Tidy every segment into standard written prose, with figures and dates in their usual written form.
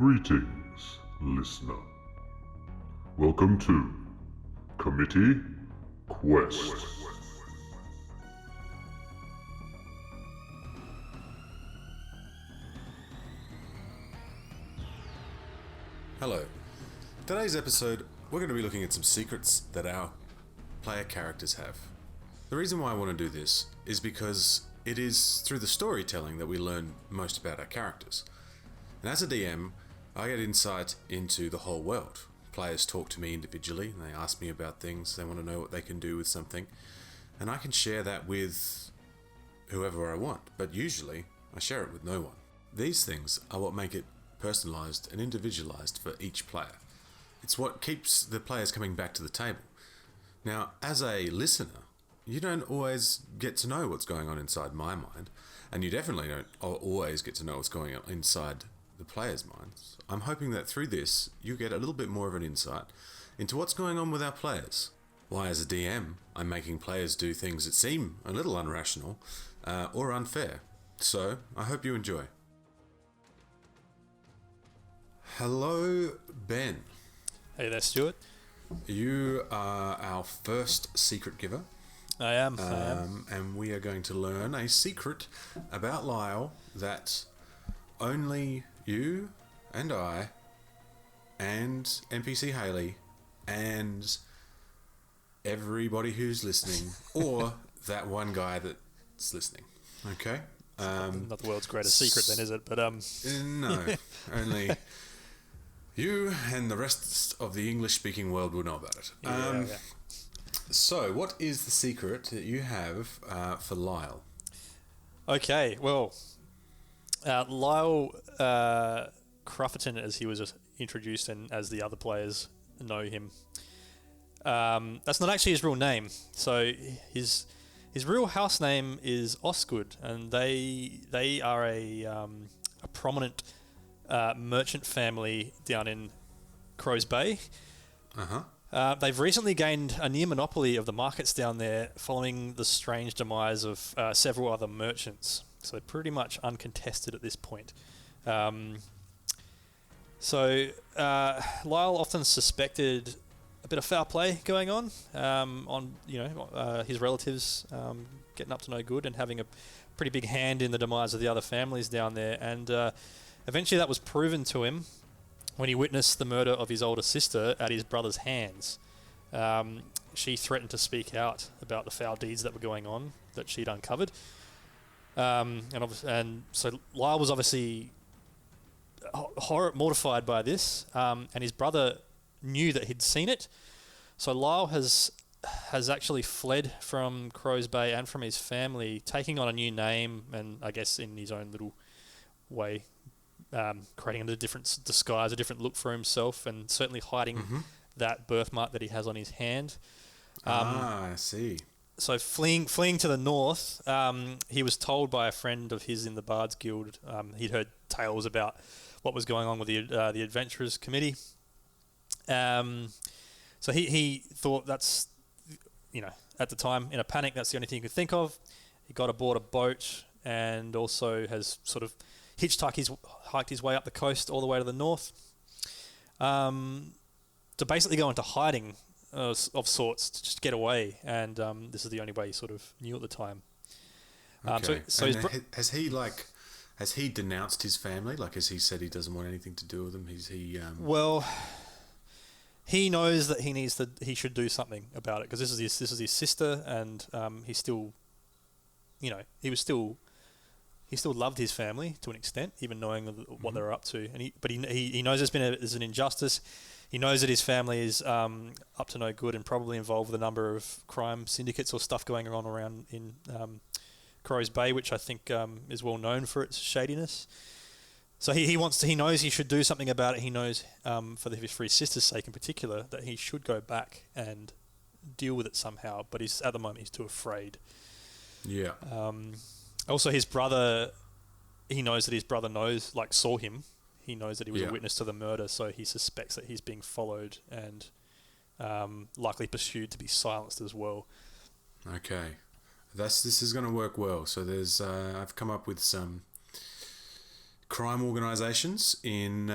Greetings, listener. Welcome to Committee Quest. Hello. Today's episode, we're going to be looking at some secrets that our player characters have. The reason why I want to do this is because it is through the storytelling that we learn most about our characters. And as a DM, I get insight into the whole world. Players talk to me individually, and they ask me about things, they want to know what they can do with something, and I can share that with whoever I want, but usually I share it with no one. These things are what make it personalised and individualised for each player. It's what keeps the players coming back to the table. Now, as a listener, you don't always get to know what's going on inside my mind, and you definitely don't always get to know what's going on inside the players' minds. I'm hoping that through this, you get a little bit more of an insight into what's going on with our players. Why, as a DM, I'm making players do things that seem a little irrational or unfair. So, I hope you enjoy. Hello, Ben. Hey there, Stuart. You are our first secret giver. I am. And we are going to learn a secret about Lyle that only you and I and NPC Hayley and everybody who's listening, or that one guy that's listening. Okay? Not the world's greatest secret then, is it? But No, only you and the rest of the English-speaking world will know about it. yeah. So, what is the secret that you have for Lyle? Okay, well, Lyle Crufferton, as he was introduced and as the other players know him, that's not actually his real name. So his real house name is Osgood, and they are a prominent merchant family down in Crows Bay. They've recently gained a near monopoly of the markets down there following the strange demise of several other merchants. So they're pretty much uncontested at this point. So Lyle often suspected a bit of foul play going on his relatives getting up to no good and having a pretty big hand in the demise of the other families down there. And eventually that was proven to him when he witnessed the murder of his older sister at his brother's hands. She threatened to speak out about the foul deeds that were going on that she'd uncovered. And so Lyle was obviously mortified by this, and his brother knew that he'd seen it. So Lyle has actually fled from Crows Bay and from his family, taking on a new name, and I guess in his own little way, creating a different disguise, a different look for himself, and certainly hiding that birthmark that he has on his hand. I see. So fleeing to the north, he was told by a friend of his in the Bards Guild. He'd heard tales about what was going on with the Adventurers Committee. So he thought that's, at the time, in a panic, that's the only thing he could think of. He got aboard a boat and also has sort of hiked his way up the coast all the way to the north, to basically go into hiding of sorts, to just get away. And this is the only way he sort of knew at the time. Okay. Has he denounced his family? Like, has he said he doesn't want anything to do with them? Well, he knows that he should do something about it, because this is his sister, and he still loved his family to an extent, even knowing what they're up to. But he knows there's an injustice. He knows that his family is up to no good and probably involved with a number of crime syndicates or stuff going on around in Crows Bay, which I think is well known for its shadiness. So he knows he should do something about it. He knows for his sister's sake in particular that he should go back and deal with it somehow. But at the moment he's too afraid. Yeah. Also, his brother, he knows that his brother saw him. He knows that he was a witness to the murder, so he suspects that he's being followed and likely pursued to be silenced as well. Okay. This is going to work well. So I've come up with some crime organisations in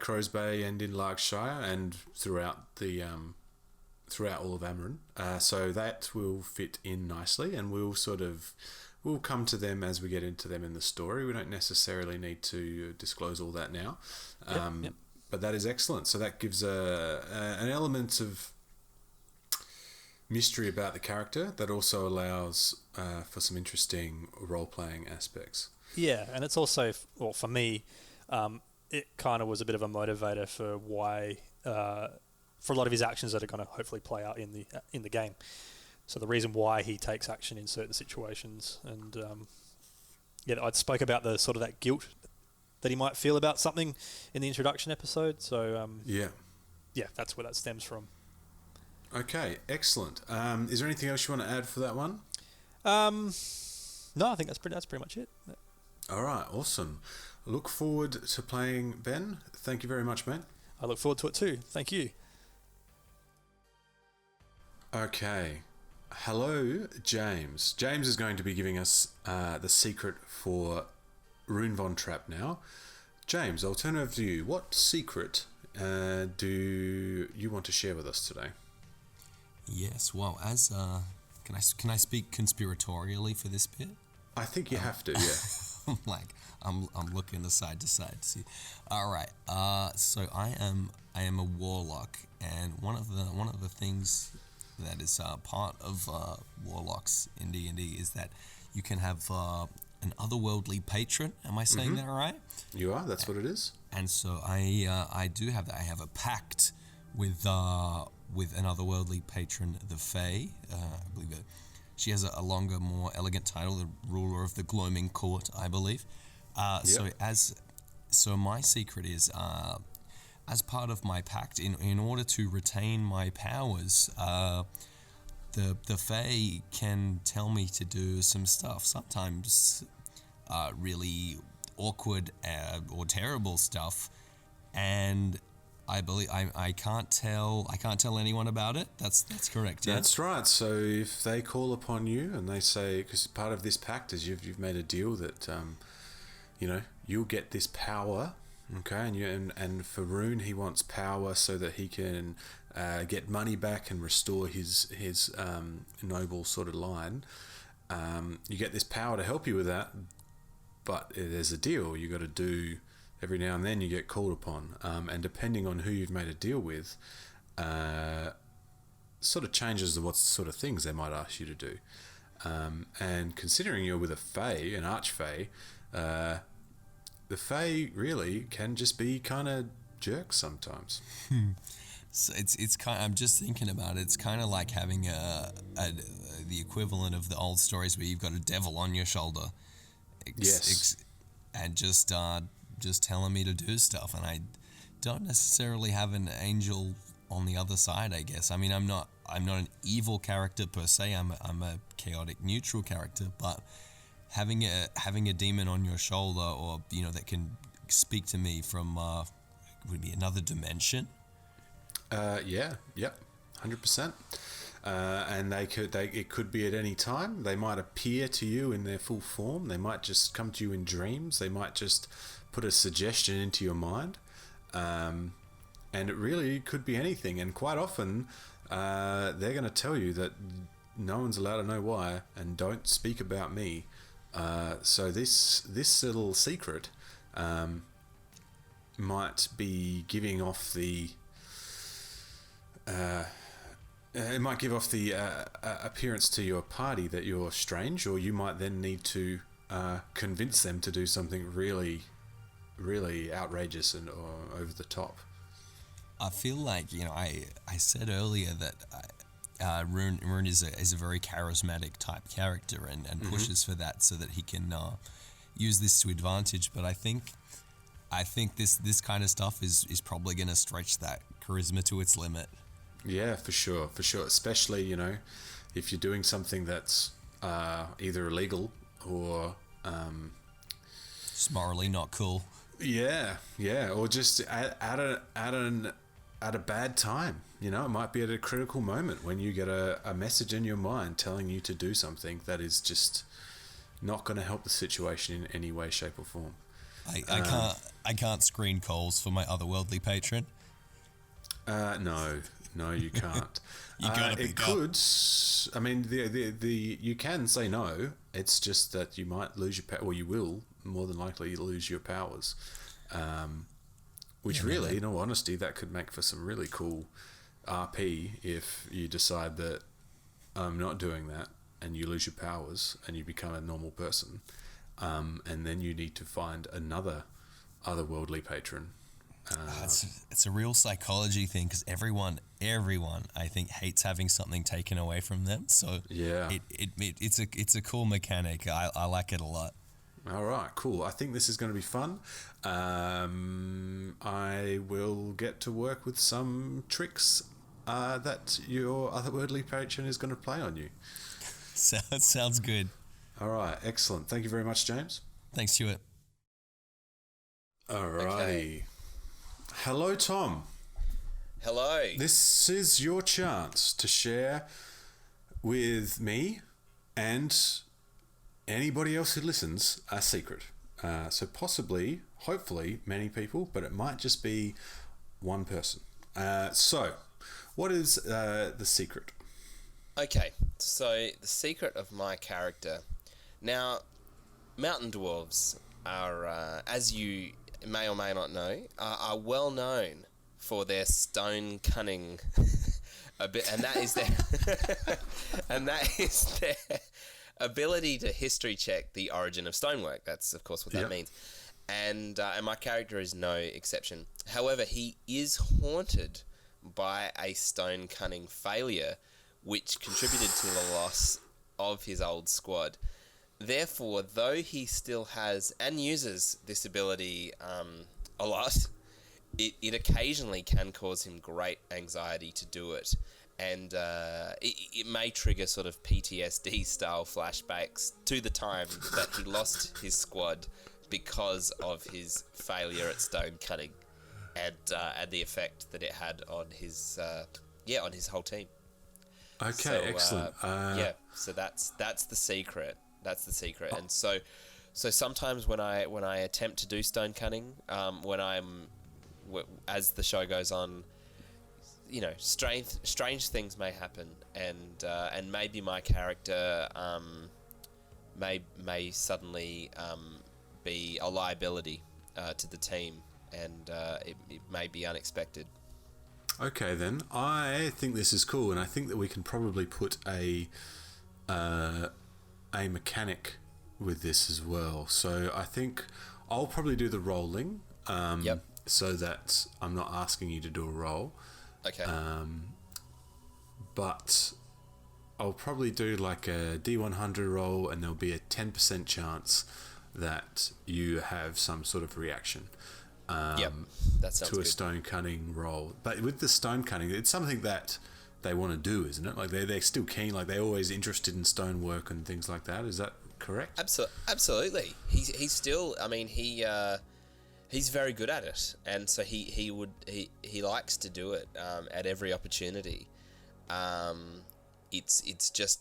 Crows Bay and in Larkshire and throughout all of Amarin. So that will fit in nicely, and we'll come to them as we get into them in the story. We don't necessarily need to disclose all that now. Yep. But that is excellent. So that gives an element of mystery about the character that also allows for some interesting role-playing aspects. Yeah, and it's also, well, for me, it kind of was a bit of a motivator for why, for a lot of his actions that are going to hopefully play out in the game. So the reason why he takes action in certain situations, and I spoke about the sort of that guilt that he might feel about something in the introduction episode. So yeah, that's where that stems from. Okay, excellent. Is there anything else you want to add for that one? No, I think that's pretty much it. All right, awesome. Look forward to playing Ben. Thank you very much, mate. I look forward to it too. Thank you. Okay. Hello, James. James is going to be giving us the secret for Rune Von Trapp now. James, I'll turn over to you. What secret do you want to share with us today? Yes, well, as can I speak conspiratorially for this bit? I think you have to, yeah. I'm looking side to side to see. All right. So I am a warlock, and one of the things that is part of warlocks in D&D is that you can have an otherworldly patron. Am I saying that right? You are. That's what it is. And so I do have that. I have a pact with an otherworldly patron, the Fae. I believe that she has a longer, more elegant title, the ruler of the gloaming court, I believe. So my secret is, as part of my pact, in order to retain my powers, the Fae can tell me to do some stuff. Sometimes really awkward or terrible stuff, and I believe I can't tell anyone about it. That's correct. Yeah? That's right. So if they call upon you and they say, because part of this pact is you've made a deal that you'll get this power, okay, and for Rune he wants power so that he can get money back and restore his noble sort of line. You get this power to help you with that, but there's a deal you got to do. Every now and then you get called upon, and depending on who you've made a deal with, sort of changes what sort of things they might ask you to do. And considering you're with a Fae, an Archfey, the Fae really can just be kind of jerks sometimes. So it's kind of, I'm just thinking about it. It's kind of like having the equivalent of the old stories where you've got a devil on your shoulder. And just telling me to do stuff, and I don't necessarily have an angel on the other side, I guess. I mean, I'm not an evil character per se. I'm a chaotic neutral character, but having a demon on your shoulder, or that can speak to me from would be another dimension. 100%. And it could be at any time. They might appear to you in their full form. They might just come to you in dreams. They might just put a suggestion into your mind, and it really could be anything. And quite often, they're going to tell you that no one's allowed to know why, and don't speak about me. So this little secret might be giving off the. It might give off the appearance to your party that you're strange, or you might then need to convince them to do something really, really outrageous and or over the top. I feel like I said earlier that Rune is a very charismatic type character and pushes for that so that he can use this to advantage. But I think this kind of stuff is probably going to stretch that charisma to its limit. Yeah, for sure. Especially, if you're doing something that's either illegal or it's morally not cool. Yeah, or just at a bad time. It might be at a critical moment when you get a message in your mind telling you to do something that is just not going to help the situation in any way, shape, or form. I can't screen calls for my otherworldly patron. No, you can't. You gotta it pick could. I mean, the you can say no. It's just that you might lose your power, or you will more than likely lose your powers. Which really, in all honesty, that could make for some really cool RP if you decide that I'm not doing that and you lose your powers and you become a normal person, and then you need to find another otherworldly patron. It's a real psychology thing because everyone, I think hates having something taken away from them. So Yeah. it's a cool mechanic. I like it a lot. All right, cool. I think this is going to be fun. I will get to work with some tricks that your otherworldly patron is going to play on you. Sounds good. All right, excellent. Thank you very much, James. Thanks, Stuart. All righty. Okay. Hello, Tom. Hello. This is your chance to share with me and anybody else who listens a secret. So possibly, hopefully, many people, but it might just be one person. So, what is the secret? Okay, so the secret of my character. Now, mountain dwarves are, as you may or may not know, are well known for their stone cunning a bit, and that is their ability to history check the origin of stonework. That's of course what that means, and my character is no exception. However, he is haunted by a stone cunning failure, which contributed to the loss of his old squad. Therefore, though he still has and uses this ability a lot, it occasionally can cause him great anxiety to do it. And it may trigger sort of PTSD-style flashbacks to the time that he lost his squad because of his failure at stone cutting, and the effect that it had on his on his whole team. Okay, So, excellent. So that's the secret. That's the secret. And so sometimes when I attempt to do stone cutting, as the show goes on, you know, strange things may happen, and maybe my character may suddenly be a liability to the team, and it may be unexpected. Okay, then. I think this is cool, and I think that we can probably put a mechanic with this as well. So I think I'll probably do the rolling, so that I'm not asking you to do a roll. Okay. But I'll probably do like a D100 roll, and there'll be a 10% chance that you have some sort of reaction. That sounds to a good. stone cutting roll. But with the stone cutting, it's something that they want to do, isn't it? Like they're still keen, like they're always interested in stonework and things like that. Is that correct? Absolutely. He's still. I mean, he's very good at it, and so he likes to do it at every opportunity. It's just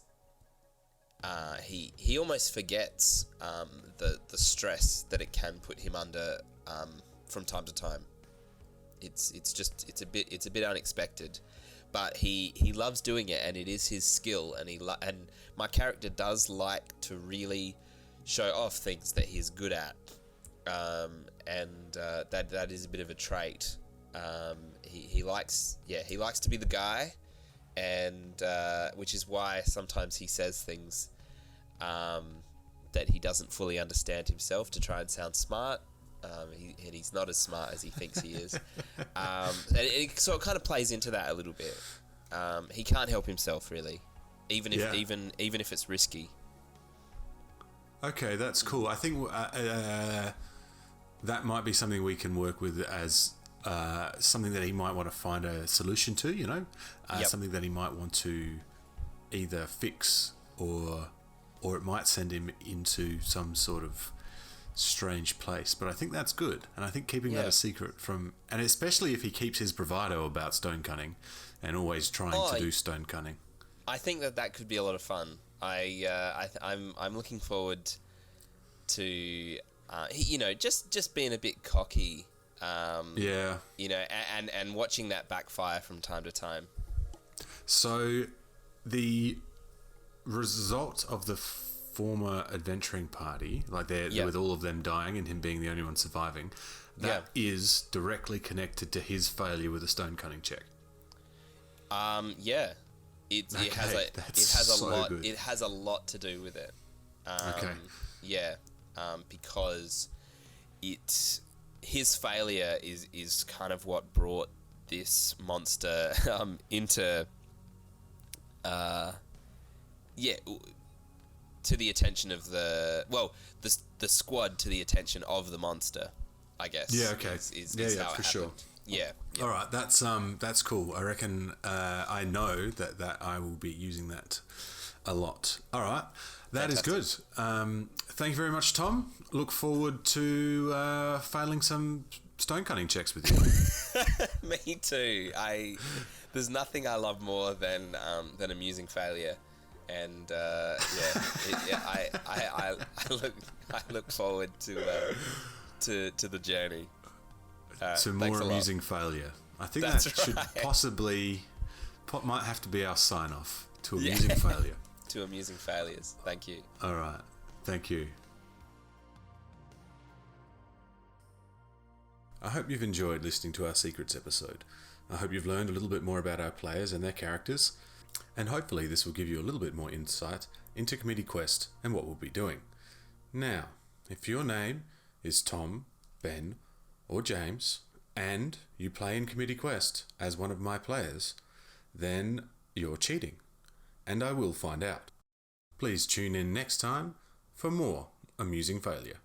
he almost forgets the stress that it can put him under from time to time. It's a bit unexpected, but he loves doing it, and it is his skill, and and my character does like to really show off things that he's good at, and that is a bit of a trait. He likes to be the guy, and which is why sometimes he says things that he doesn't fully understand himself to try and sound smart. And he's not as smart as he thinks he is. And it sort of kind of plays into that a little bit. He can't help himself, really, even if it's risky. Okay, that's cool. I think that might be something we can work with as something that he might want to find a solution to, you know? Something that he might want to either fix or it might send him into some sort of strange place. But I think that's good, and I think keeping that a secret and especially if he keeps his bravado about stone cutting and always trying to do stone cutting. I think that could be a lot of fun. I'm looking forward to just being a bit cocky. Yeah. And watching that backfire from time to time. So the result of the former adventuring party, like with all of them dying and him being the only one surviving, that is directly connected to his failure with a stone cutting check. Yeah. It has a lot. Good. It has a lot to do with it. Yeah. Because his failure is kind of what brought this monster into to the attention of the squad, to the attention of the monster, I guess. Yeah, okay. Is yeah, how it for happened. sure. Yeah. All right, that's cool. I reckon I know that I will be using that a lot. All right, that Fantastic. is good. Thank you very much, Tom. Look forward to failing some stone cutting checks with you. Me too. There's nothing I love more than amusing failure, and I look forward to the journey. To more amusing failure. I think That's that should right. possibly might have to be our sign off to amusing failure. To amusing failures. Thank you. All right, thank you. I hope you've enjoyed listening to our Secrets episode. I hope you've learned a little bit more about our players and their characters, and hopefully this will give you a little bit more insight into Committee Quest and what we'll be doing. Now, if your name is Tom, Ben, or James, and you play in Committee Quest as one of my players, then you're cheating, and I will find out. Please tune in next time for more amusing failure.